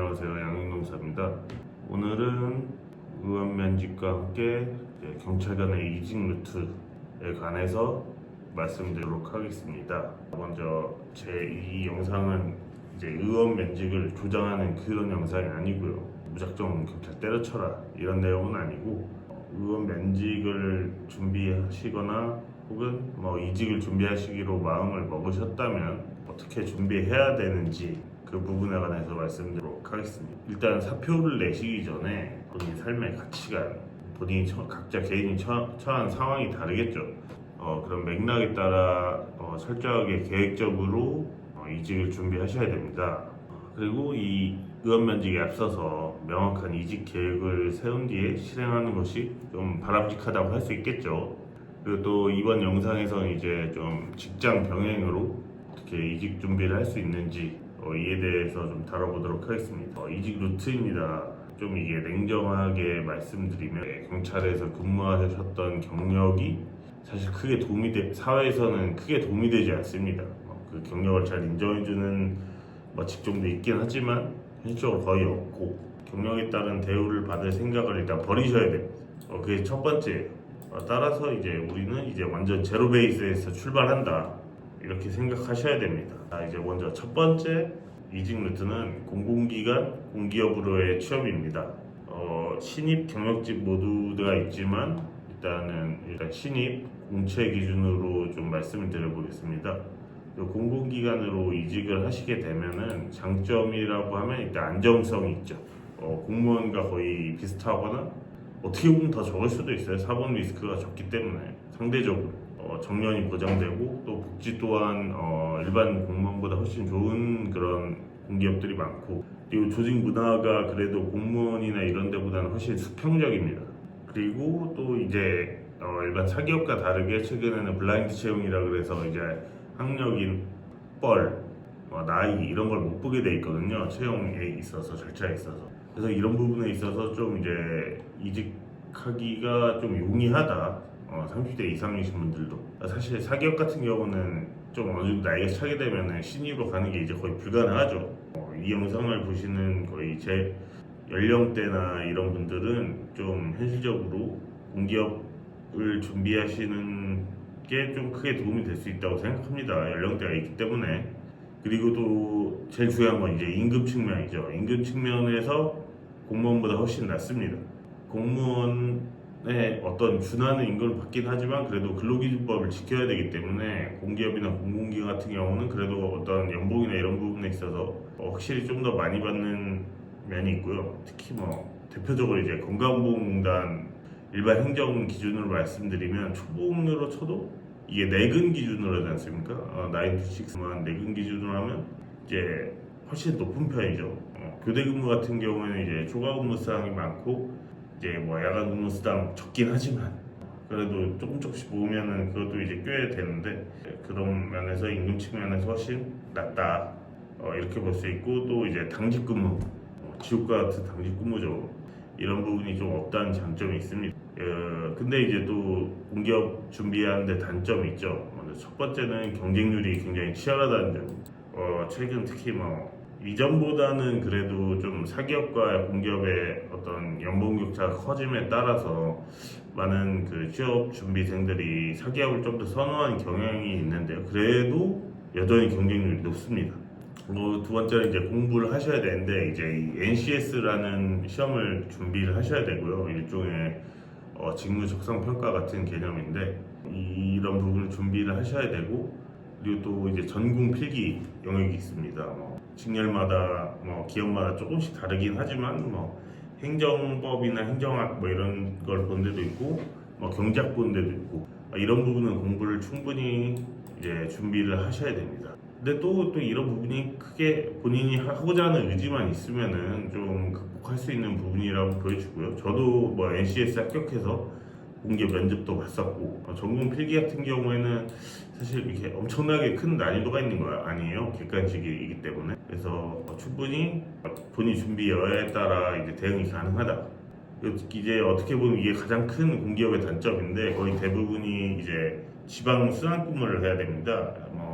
안녕하세요. 양인동사입니다. 오늘은 의원 면직과 함께 경찰관의 이직 루트에 관해서 말씀드리도록 하겠습니다. 먼저 이 영상은 의원 면직을 조장하는 그런 영상이 아니고요. 무작정 경찰 때려쳐라 이런 내용은 아니고, 의원 면직을 준비하시거나 혹은 이직을 준비하시기로 마음을 먹으셨다면 어떻게 준비해야 되는지 그 부분에 관해서 말씀드리도록 하겠습니다. 일단 사표를 내시기 전에 본인 삶의 가치관, 본인이 각자 개인이 처한 상황이 다르겠죠. 그런 맥락에 따라 철저하게 계획적으로 이직을 준비하셔야 됩니다. 그리고 이 의원 면직에 앞서서 명확한 이직 계획을 세운 뒤에 실행하는 것이 좀 바람직하다고 할 수 있겠죠. 그리고 또 이번 영상에서는 좀 직장 병행으로 어떻게 이직 준비를 할 수 있는지 이에 대해서 좀 다뤄보도록 하겠습니다. 이직 루트입니다. 좀 냉정하게 말씀드리면, 경찰에서 근무하셨던 경력이 사실 사회에서는 크게 도움이 되지 않습니다. 그 경력을 잘 인정해주는 직종도 있긴 하지만 현실적으로 거의 없고, 경력에 따른 대우를 받을 생각을 일단 버리셔야 됩니다. 그게 첫 번째예요. 따라서 우리는 완전 제로 베이스에서 출발한다, 이렇게 생각하셔야 됩니다. 먼저 첫 번째 이직 루트는 공공기관, 공기업으로의 취업입니다. 신입, 경력직 모두가 있지만 일단 신입, 공채 기준으로 좀 말씀을 드려보겠습니다. 공공기관으로 이직을 하시게 되면은 장점이라고 하면 일단 안정성이 있죠. 공무원과 거의 비슷하거나 어떻게 보면 더 적을 수도 있어요. 사본 리스크가 적기 때문에 상대적으로 정년이 보장되고, 또 복지 또한 일반 공무원보다 훨씬 좋은 그런 공기업들이 많고, 그리고 조직 문화가 그래도 공무원이나 이런 데보다는 훨씬 수평적입니다. 그리고 또 일반 사기업과 다르게 최근에는 블라인드 채용이라 그래서 학력인 뻘, 나이 이런 걸 못 보게 돼 있거든요. 채용에 있어서, 절차에 있어서. 그래서 이런 부분에 있어서 좀 이직하기가 좀 용이하다. 30대 이상이신 분들도. 사실 사기업 같은 경우는 좀 어느 정도 나이가 차게 되면 신입으로 가는 게 거의 불가능하죠. 이 영상을 보시는 거의 제 연령대나 이런 분들은 좀 현실적으로 공기업을 준비하시는 게 좀 크게 도움이 될 수 있다고 생각합니다. 연령대가 있기 때문에. 그리고 또 제일 중요한 건 임금 측면이죠. 임금 측면에서 공무원보다 훨씬 낫습니다. 공무원의 어떤 준하는 임금을 받긴 하지만 그래도 근로기준법을 지켜야 되기 때문에, 공기업이나 공공기관 같은 경우는 그래도 어떤 연봉이나 이런 부분에 있어서 확실히 좀 더 많이 받는 면이 있고요. 특히 대표적으로 건강보험공단 일반 행정 기준으로 말씀드리면, 초봉으로 쳐도 이게 내근 기준으로 하지 않습니까? 9 to 6만 내근 기준으로 하면 훨씬 높은 편이죠. 교대 근무 같은 경우에는 초과 근무 수당이 많고, 야간 근무 수당 적긴 하지만 그래도 조금씩 모으면은 그것도 꽤 되는데, 그런 면에서 임금 측면에서 훨씬 낫다, 이렇게 볼 수 있고, 또 당직 근무, 지옥과 같은 당직 근무죠. 이런 부분이 좀 없다는 장점이 있습니다. 근데 또 공기업 준비하는데 단점이 있죠. 먼저 첫 번째는 경쟁률이 굉장히 치열하다는 점. 최근 특히 이전보다는 그래도 좀 사기업과 공기업의 어떤 연봉 격차가 커짐에 따라서 많은 그 취업 준비생들이 사기업을 좀 더 선호하는 경향이 있는데요. 그래도 여전히 경쟁률이 높습니다. 두 번째는 공부를 하셔야 되는데, 이 NCS라는 시험을 준비를 하셔야 되고요. 일종의 직무 적성 평가 같은 개념인데, 이런 부분을 준비를 하셔야 되고, 그리고 또 전공 필기 영역이 있습니다. 직렬마다 기업마다 조금씩 다르긴 하지만 행정법이나 행정학 이런 걸 본 데도 있고, 경제학 본 데도 있고, 이런 부분은 공부를 충분히 준비를 하셔야 됩니다. 근데 또 이런 부분이 크게 본인이 하고자 하는 의지만 있으면은 좀 극복할 수 있는 부분이라고 보여지고요. 저도 NCS 합격해서 공기업 면접도 봤었고, 전공 필기 같은 경우에는 사실 이렇게 엄청나게 큰 난이도가 있는 거 아니에요. 객관식이기 때문에. 그래서 충분히 본인 준비 여하에 따라 대응이 가능하다. 어떻게 보면 이게 가장 큰 공기업의 단점인데, 거의 대부분이 지방 순환 근무를 해야 됩니다.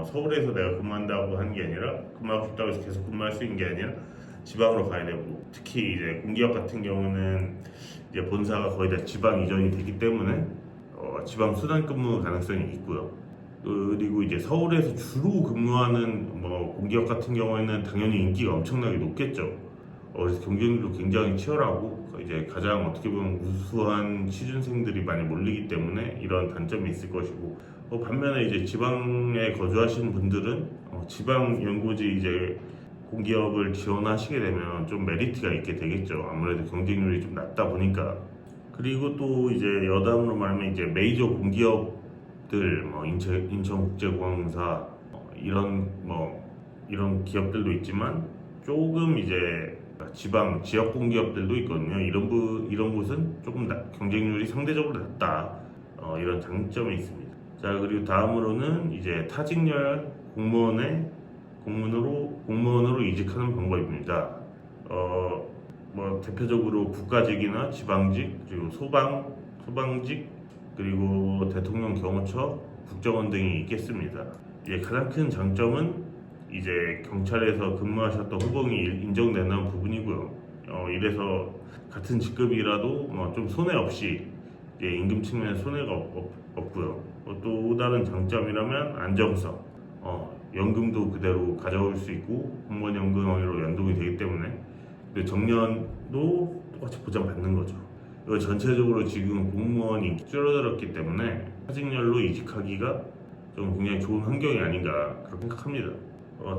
서울에서 내가 근무한다고 하는 게 아니라, 근무하고 싶다고 해서 계속 근무할 수 있는 게 아니라 지방으로 가야 되고, 특히 이제 공기업 같은 경우는 이제 본사가 거의 다 지방 이전이 되기 때문에 지방 수단 근무 가능성이 있고요. 그리고 이제 서울에서 주로 근무하는 뭐 공기업 같은 경우에는 당연히 인기가 엄청나게 높겠죠. 그래서 경쟁률도 굉장히 치열하고 이제 가장 어떻게 보면 우수한 취준생들이 많이 몰리기 때문에 이런 단점이 있을 것이고, 반면에 이제 지방에 거주하시는 분들은 지방 연고지 이제 공기업을 지원하시게 되면 좀 메리트가 있게 되겠죠. 아무래도 경쟁률이 좀 낮다 보니까. 그리고 또 이제 여담으로 말하면 이제 메이저 공기업들 뭐 인천국제공항사 이런 기업들도 있지만 조금 이제 지역 공기업들도 있거든요. 이런 곳은 조금 경쟁률이 상대적으로 낮다. 이런 장점이 있습니다. 자, 그리고 다음으로는 이제 타직렬 공무원으로 이직하는 방법입니다. 뭐 대표적으로 국가직이나 지방직, 그리고 소방직, 그리고 대통령 경호처, 국정원 등이 있겠습니다. 가장 큰 장점은 이제 경찰에서 근무하셨던 후봉이 인정되는 부분이고요. 이래서 같은 직급이라도 좀 손해 없이 임금 측면에 손해가 없고요. 또 다른 장점이라면 안정성, 연금도 그대로 가져올 수 있고 공무원 연금으로 연동이 되기 때문에 정년도 똑같이 보장받는 거죠. 이거 전체적으로 지금 공무원이 줄어들었기 때문에 사직렬로 이직하기가 좀 굉장히 좋은 환경이 아닌가 그렇게 생각합니다.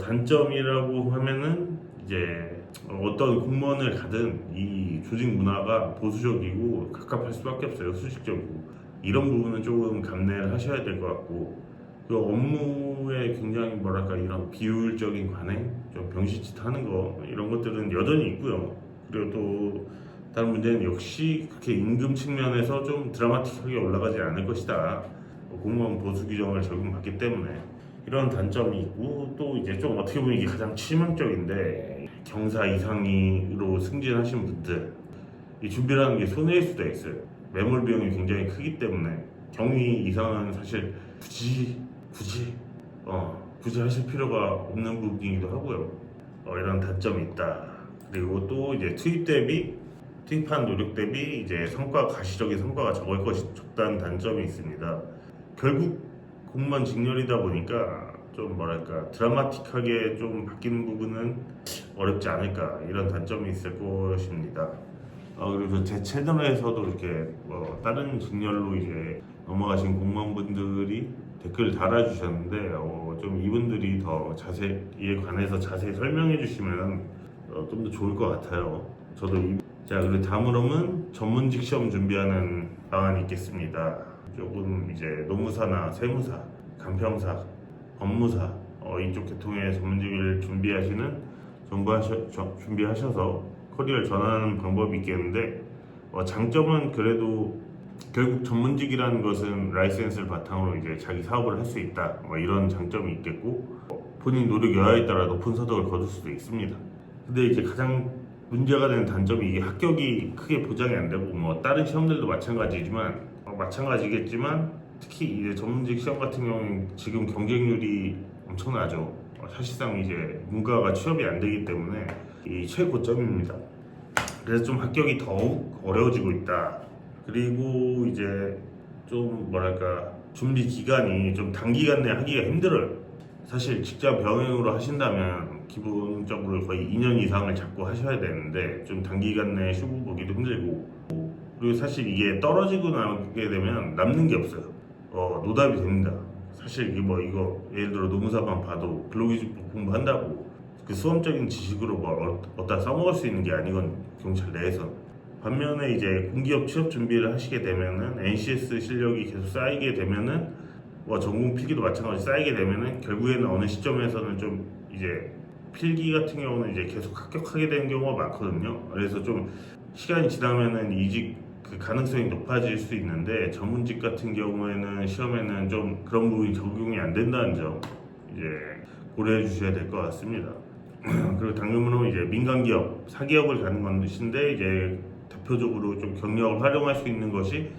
단점이라고 하면은 이제 어떤 공무원을 가든 이 조직 문화가 보수적이고 갑갑할 수밖에 없어요. 수직적이고 이런 부분은 조금 감내를 하셔야 될 것 같고, 그 업무에 굉장히 이런 비효율적인 관행, 좀 병신짓 하는 거 이런 것들은 여전히 있고요. 그리고 또 다른 문제는 역시 그렇게 임금 측면에서 좀 드라마틱하게 올라가지 않을 것이다. 공무원 보수 규정을 적용받기 때문에 이런 단점이 있고, 또 이제 좀 어떻게 보면 이게 가장 치명적인데 경사 이상으로 승진하신 분들 이 준비라는 게 손해일 수도 있어요. 매몰 비용이 굉장히 크기 때문에 경위 이상은 사실 굳이 하실 필요가 없는 부분이기도 하고요. 이런 단점이 있다. 그리고 또 이제 투입한 노력 대비 이제 가시적인 성과가 적다는 단점이 있습니다. 결국 공무원 직렬이다 보니까 좀 드라마틱하게 좀 바뀌는 부분은 어렵지 않을까, 이런 단점이 있을 것입니다. 그리고 제 채널에서도 이렇게 다른 직렬로 이제 넘어가신 공무원분들이 댓글 달아주셨는데 좀 이분들이 더 이에 관해서 자세히 설명해 주시면 좀 더 좋을 것 같아요. 자, 그리고 다음으로는 전문직 시험 준비하는 방안이 있겠습니다. 조금 이제 노무사나 세무사, 간평사, 법무사 이쪽 계통의 전문직을 준비하셔서 커리어를 전환하는 방법이 있겠는데, 장점은 그래도 결국 전문직이라는 것은 라이센스를 바탕으로 이제 자기 사업을 할 수 있다, 이런 장점이 있겠고, 본인 노력 여하에 따라 높은 소득을 거둘 수도 있습니다. 근데 이제 가장 문제가 되는 단점이 이게 합격이 크게 보장이 안 되고, 다른 시험들도 마찬가지겠지만 특히 이제 전문직 시험 같은 경우는 지금 경쟁률이 엄청나죠. 사실상 이제 문과가 취업이 안 되기 때문에 이 최고점입니다. 그래서 좀 합격이 더욱 어려워지고 있다. 그리고 이제 좀 준비 기간이 좀 단기간 내에 하기가 힘들어요. 사실 직장 병행으로 하신다면 기본적으로 거의 2년 이상을 잡고 하셔야 되는데 좀 단기간 내에 쉬고 보기도 힘들고, 그리고 사실 이게 떨어지고 나게 되면 남는 게 없어요. 노답이 됩니다. 사실 이거 예를 들어 노무사만 봐도 근로기준법 공부한다고 그 수험적인 지식으로 어디다 써먹을 수 있는 게 아니건 경찰 내에서. 반면에 이제 공기업 취업 준비를 하시게 되면은 NCS 실력이 계속 쌓이게 되면은 전공 필기도 마찬가지 쌓이게 되면은 결국에는 어느 시점에서는 좀 이제 필기 같은 경우는 이제 계속 합격하게 되는 경우가 많거든요. 그래서 좀 시간이 지나면은 이직 그 가능성이 높아질 수 있는데, 전문직 같은 경우에는 시험에는 좀 그런 부분이 적용이 안 된다는 점 이제 고려해 주셔야 될 것 같습니다. 그리고 다음으로 이제 민간기업, 사기업을 가는 것인데 이제 대표적으로 좀 경력을 활용할 수 있는 것이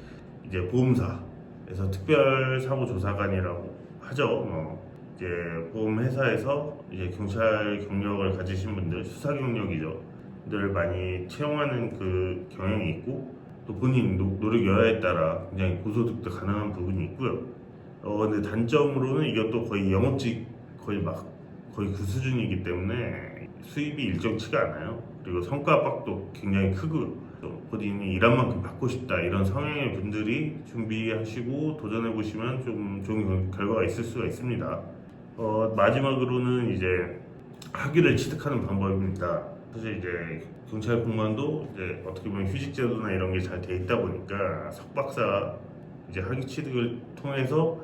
이제 보험사에서 특별사고조사관이라고 하죠. 이제 보험회사에서 이제 경찰 경력을 가지신 분들, 수사 경력이죠. 들 많이 채용하는 그 경향이 있고 또 본인 노력 여하에 따라 굉장히 고소득도 가능한 부분이 있고요. 근데 단점으로는 이것도 거의 영업직 거의 그 수준이기 때문에 수입이 일정치가 않아요. 그리고 성과 압박도 굉장히 크고 본인이 일한 만큼 받고 싶다 이런 성향의 분들이 준비하시고 도전해 보시면 좀 좋은 결과가 있을 수가 있습니다. 마지막으로는 이제 학위를 취득하는 방법입니다. 사실 이제 경찰 공무원도 이제 어떻게 보면 휴직 제도나 이런 게 잘 돼 있다 보니까 석박사 이제 학위 취득을 통해서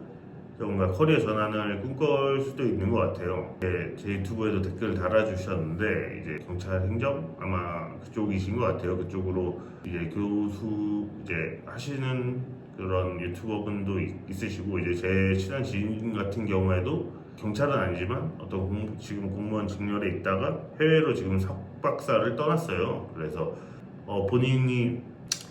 뭔가 커리어 전환을 꿈꿀 수도 있는 것 같아요. 제 유튜브에도 댓글 달아주셨는데 이제 경찰 행정 아마 그쪽이신 것 같아요. 그쪽으로 이제 교수 이제 하시는 그런 유튜버분도 있으시고 이제 제 친한 지인 같은 경우에도 경찰은 아니지만 어떤 지금 공무원 직렬에 있다가 해외로 지금 석박사를 떠났어요. 그래서 본인이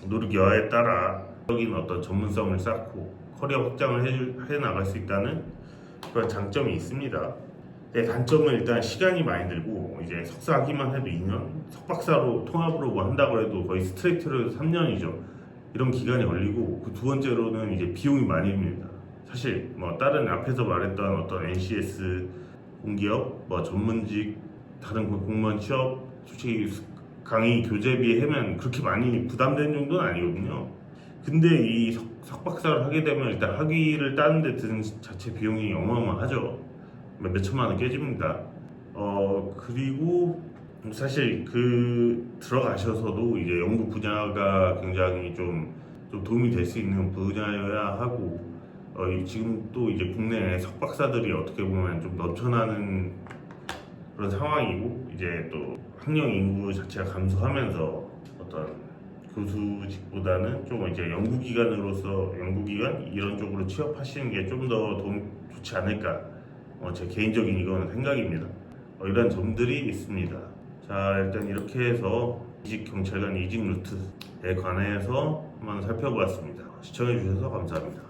노력 여하에 따라 적인 어떤 전문성을 쌓고 커리어 확장을 해 나갈 수 있다는 그런 장점이 있습니다. 네, 단점은 일단 시간이 많이 들고 이제 석사 하기만 해도 2년, 석박사로 통합으로 뭐 한다고 해도 거의 스트레이트로 해도 3년이죠. 이런 기간이 걸리고 그 두 번째로는 이제 비용이 많이 듭니다. 사실 뭐 다른 앞에서 말했던 어떤 NCS 공기업, 뭐 전문직, 다른 공무원 취업, 솔직히 강의 교재비에 하면 그렇게 많이 부담되는 정도는 아니거든요. 근데 이 석박사를 하게 되면 일단 학위를 따는 데 드는 자체 비용이 어마어마하죠. 몇 천만 원 깨집니다. 그리고 사실 그 들어가셔서도 이제 연구 분야가 굉장히 좀 도움이 될 수 있는 분야여야 하고 지금 또 이제 국내 석박사들이 어떻게 보면 좀 넘쳐나는 그런 상황이고 이제 또 학령 인구 자체가 감소하면서 어떤 교수직보다는 좀 이제 연구기관 이런 쪽으로 취업하시는 게 좀 더 좋지 않을까 제 개인적인 이건 생각입니다. 이런 점들이 있습니다. 자 일단 이렇게 해서 이직 경찰관 이직 루트에 관해서 한번 살펴보았습니다. 시청해 주셔서 감사합니다.